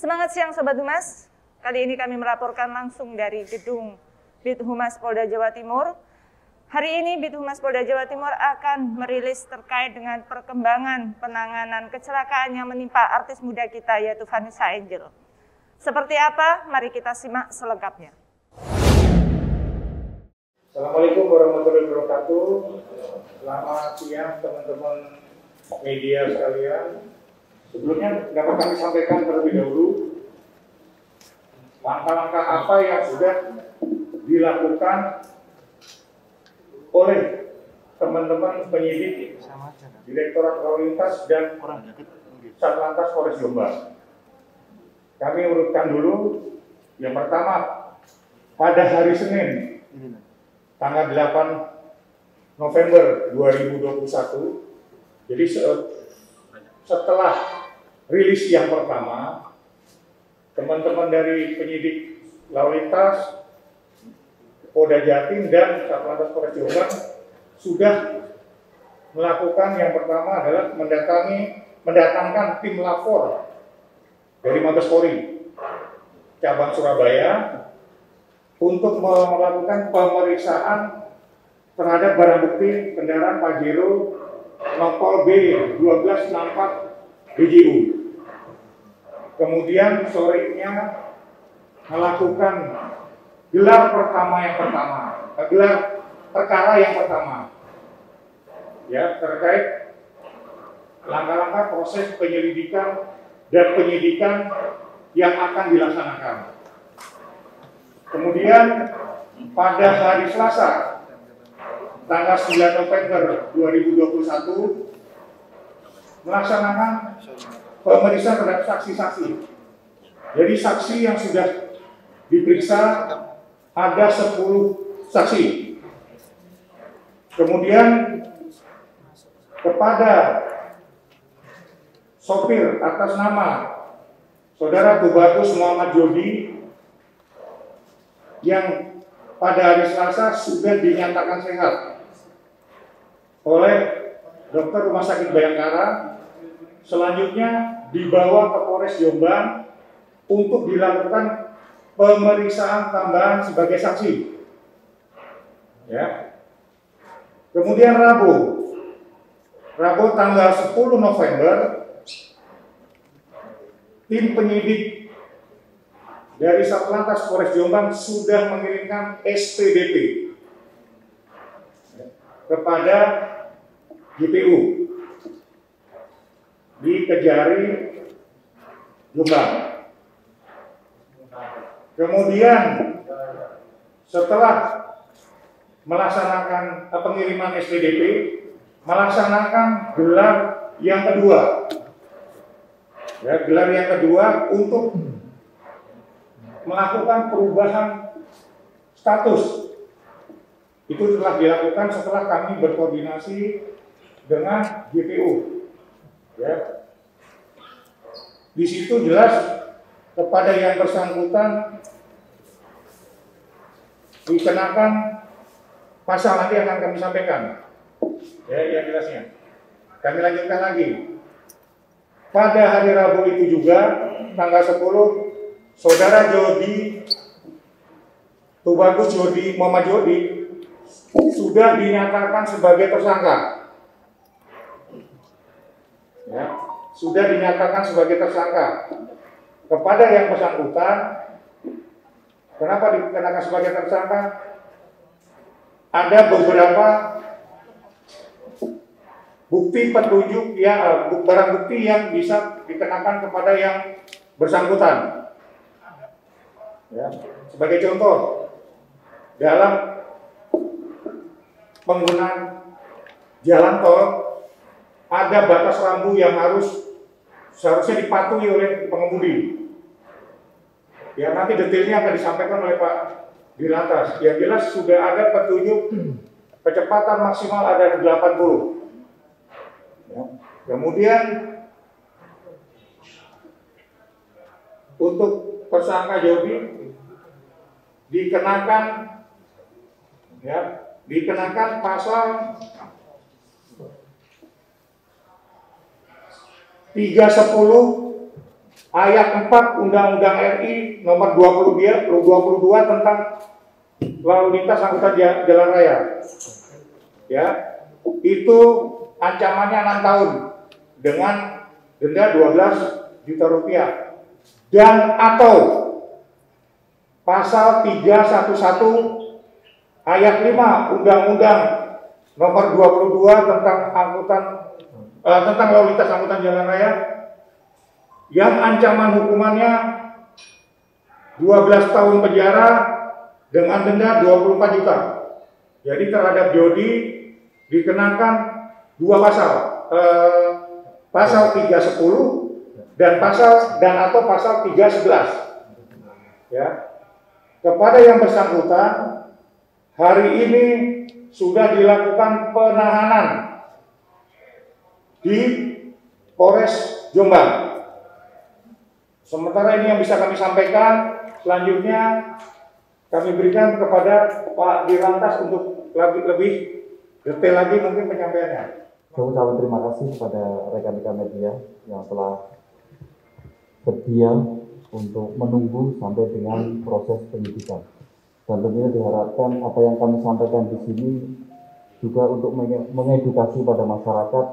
Semangat siang Sobat Humas, kali ini kami melaporkan langsung dari gedung Bid Humas Polda Jawa Timur. Hari ini Bid Humas Polda Jawa Timur akan merilis terkait dengan perkembangan penanganan kecelakaan yang menimpa artis muda kita yaitu Vanessa Angel. Seperti apa? Mari kita simak selengkapnya. Assalamualaikum warahmatullahi wabarakatuh. Selamat siang teman-teman media sekalian. Sebelumnya dapat kami sampaikan terlebih dahulu langkah-langkah apa yang sudah dilakukan oleh teman-teman penyidik Direktorat Lalu Lintas dan Satlantas Polres Jombang. Kami urutkan dulu. Yang pertama, pada hari Senin tanggal 8 November 2021, jadi setelah rilis yang pertama, teman-teman dari penyidik lalu lintas Polda Jatim dan Satlantas Polres Jombang sudah melakukan yang pertama adalah mendatangkan tim lapor dari Mabes Polri cabang Surabaya untuk melakukan pemeriksaan terhadap barang bukti kendaraan Pajero Nopol B1264 BJU. Kemudian sorenya melakukan gelar perkara yang pertama, ya, terkait langkah-langkah proses penyelidikan dan penyidikan yang akan dilaksanakan. Kemudian pada hari Selasa tanggal 9 November 2021 melaksanakan pemeriksaan terhadap saksi-saksi. Jadi saksi yang sudah diperiksa ada 10 saksi. Kemudian kepada sopir atas nama Saudara Tubagus Muhammad Jodi yang pada hari Selasa sudah dinyatakan sehat oleh dokter Rumah Sakit Bayangkara, selanjutnya dibawa ke Polres Jombang untuk dilakukan pemeriksaan tambahan sebagai saksi. Ya. Kemudian Rabu tanggal 10 November, tim penyidik dari Satlantas Polres Jombang sudah mengirimkan SPDP kepada GPU di Kejari, Jombang. Kemudian setelah melaksanakan pengiriman SPDP, melaksanakan gelar yang kedua. Ya, gelar yang kedua untuk melakukan perubahan status. Itu telah dilakukan setelah kami berkoordinasi dengan GPU. Ya. Di situ jelas kepada yang bersangkutan dikenakan pasal, nanti akan kami sampaikan. Ya, yang jelasnya. Kami lanjutkan lagi. Pada hari Rabu itu juga tanggal 10, Saudara Jodi Tubagus Muhammad Jodi sudah dinyatakan sebagai tersangka. Ya, sudah dinyatakan sebagai tersangka. Kepada yang bersangkutan, kenapa dikenakan sebagai tersangka? Ada beberapa bukti petunjuk ya, barang bukti yang bisa dikenakan kepada yang bersangkutan. Ya, sebagai contoh, dalam penggunaan jalan tol ada batas rambu yang seharusnya dipatuhi oleh pengemudi. Ya, nanti detailnya akan disampaikan oleh Pak Dirlantas. Yang jelas sudah ada petunjuk kecepatan maksimal ada 80. Ya. Kemudian untuk tersangka Jodi dikenakan pasal 310 ayat 4 Undang-Undang RI nomor 22 tentang lalu lintas angkutan jalan raya. Ya, itu ancamannya 6 tahun dengan denda 12 juta rupiah dan atau pasal 311 ayat 5 Undang-Undang nomor 22 tentang lalu lintas angkutan jalan raya yang ancaman hukumannya 12 tahun penjara dengan denda 24 juta. Jadi terhadap Jody dikenakan dua pasal, pasal 310 dan atau pasal 311. Ya. Kepada yang bersangkutan hari ini sudah dilakukan penahanan di Polres Jombang. Sementara ini yang bisa kami sampaikan, selanjutnya kami berikan kepada Pak Dirlantas untuk lebih detail lagi mungkin penyampaiannya. Saya ucapkan terima kasih kepada rekan-rekan media yang telah sedia untuk menunggu sampai dengan proses penyidikan. Dan tentunya diharapkan apa yang kami sampaikan di sini juga untuk mengedukasi pada masyarakat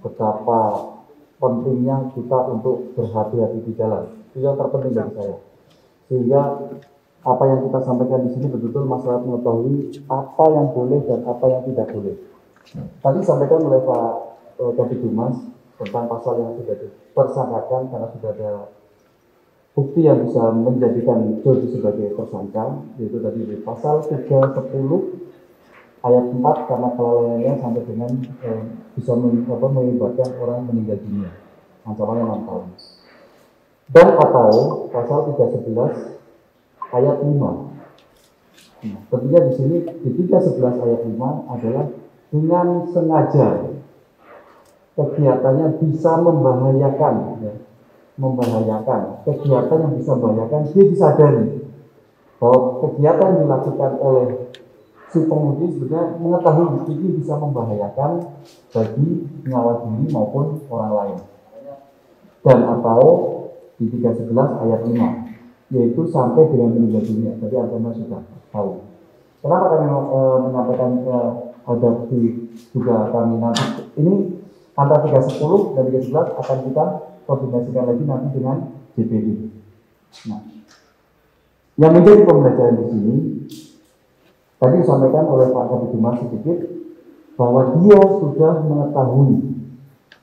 betapa pentingnya kita untuk berhati-hati di jalan. Itu yang terpenting bagi saya. Sehingga apa yang kita sampaikan di sini betul-betul masyarakat mengetahui apa yang boleh dan apa yang tidak boleh. Tadi disampaikan oleh Pak Kabid Humas tentang pasal yang sudah dipersangkakan karena sudah ada bukti yang bisa menjadikan Jody sebagai tersangka, yaitu tadi di pasal 310 ayat 4 karena kelalaiannya sampai dengan bisa mengakibatkan orang meninggal dunia, ancamannya 6 tahun. Dan atau pasal 311 ayat 5. Nah, tentunya di sini di 311 ayat 5 adalah dengan sengaja kegiatannya bisa membahayakan, ya, kegiatan yang bisa membahayakan, dia disadari bahwa kegiatan yang dilakukan oleh si pengemudi sebenarnya mengetahui ini bisa membahayakan bagi nyawa diri maupun orang lain. Dan atau di 311 ayat 5 yaitu sampai dengan meninggal dunia. Tadi Anda sudah tahu. Kenapa kami menyampaikan ada juga kami nanti ini antara 310 dan 311 akan kita koordinasikan lagi nanti dengan DPD. Nah, yang menjadi pembelajaran di sini tadi disampaikan oleh Pak Kabid Humas sedikit bahwa dia sudah mengetahui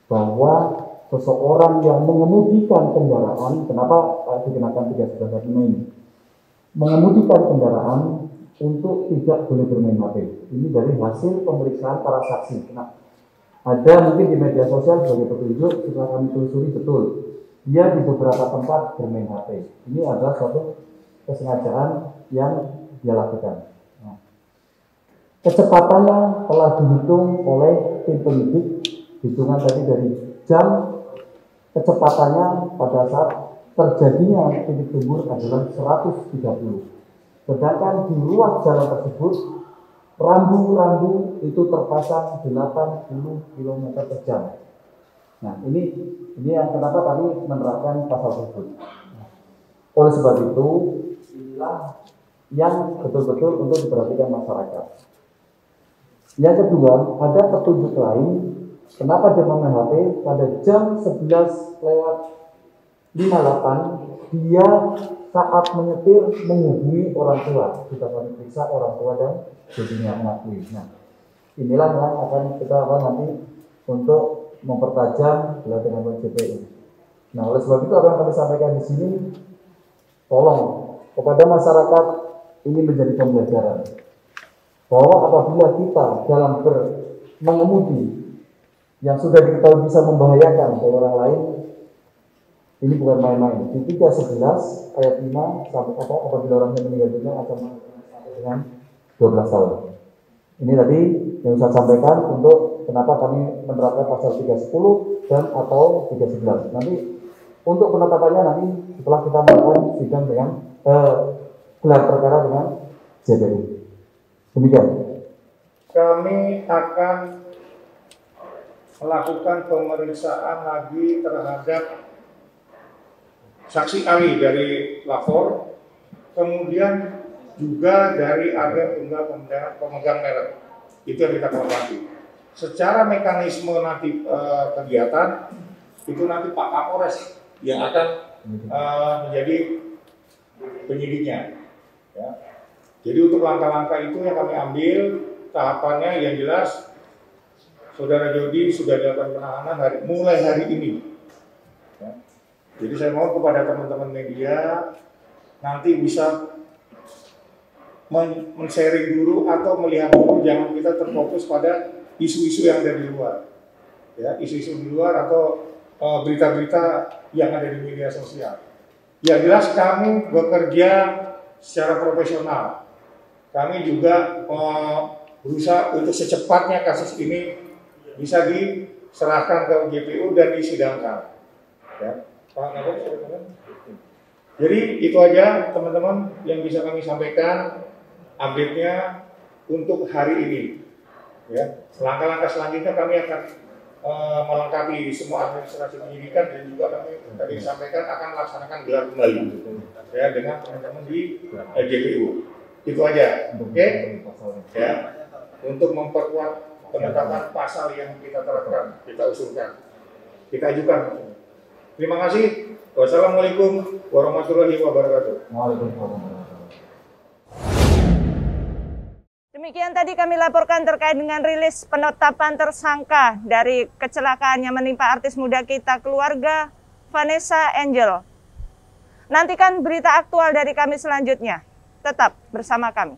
bahwa seseorang yang mengemudikan kendaraan, kenapa dikenakan 311 ini? Mengemudikan kendaraan untuk tidak boleh bermain HP. Ini dari hasil pemeriksaan para saksi. Nah, ada mungkin di media sosial sebagai petunjuk, setelah kami telusuri betul, dia di beberapa tempat bermain HP. Ini adalah suatu kesengajaan yang dia lakukan. Nah, kecepatannya telah dihitung oleh tim penyidik, hitungan tadi dari jam kecepatannya pada saat terjadinya titik tembur adalah 130. Sedangkan di ruas jalan tersebut rambu-rambu itu terpasang 80 km per jam. Nah, ini yang kenapa kami menerapkan pasal tersebut. Oleh sebab itu, inilah yang betul-betul untuk diperhatikan masyarakat. Yang kedua, ada petunjuk lain kenapa dia memakai HP pada jam 11:58 dia saat menyetir menghubungi orang tua. Kita akan periksa orang tua dan jadinya mengakui. Nah, inilah yang akan kita nanti untuk mempertajam dengan JPU. Nah, oleh sebab itu apa yang kami sampaikan di sini, tolong kepada masyarakat ini menjadi pembelajaran bahwa apabila kita dalam mengemudi yang sudah diketahui bisa membahayakan bagi orang lain, ini bukan main-main. Di 311 ayat 5 sampai apabila orangnya meninggal dunia akan sampai dengan 12 tahun. Ini tadi yang saya sampaikan untuk kenapa kami menerapkan pasal 310 dan atau 311. Nanti untuk penetapannya nanti setelah kita melakukan sidang dengan gelar perkara dengan JPU. Demikian. Kami akan melakukan pemeriksaan lagi terhadap saksi ahli dari lapor, kemudian juga dari agen tunggal pemegang merek. Itu yang kita hormati. Secara mekanisme nanti kegiatan itu nanti Pak Kapolres yang akan menjadi penyidiknya. Ya. Jadi untuk langkah-langkah itu yang kami ambil tahapannya yang jelas, Saudara Jody sudah dilakukan penahanan mulai hari ini. Ya. Jadi saya mohon kepada teman-teman media nanti bisa men-sharing dulu atau melihat dulu, jangan kita terfokus pada isu-isu yang ada di luar, ya, isu-isu di luar atau berita-berita yang ada di media sosial. Ya jelas kami bekerja secara profesional. Kami juga berusaha untuk secepatnya kasus ini bisa diserahkan ke GPU dan disidangkan. Ya, Pak Nabok, jadi itu aja teman-teman yang bisa kami sampaikan update-nya untuk hari ini. Ya, langkah-langkah selanjutnya kami akan melengkapi semua administrasi penyidikan dan juga kami tadi disampaikan akan melaksanakan gelar kembali ya dengan teman-teman di GPU. Itu aja, oke? Ya, untuk memperkuat penetapan pasal yang kita terapkan, kita usulkan, kita ajukan. Terima kasih. Wassalamualaikum warahmatullahi wabarakatuh. Waalaikumsalam. Demikian tadi kami laporkan terkait dengan rilis penetapan tersangka dari kecelakaan yang menimpa artis muda kita keluarga Vanessa Angel. Nantikan berita aktual dari kami selanjutnya. Tetap bersama kami.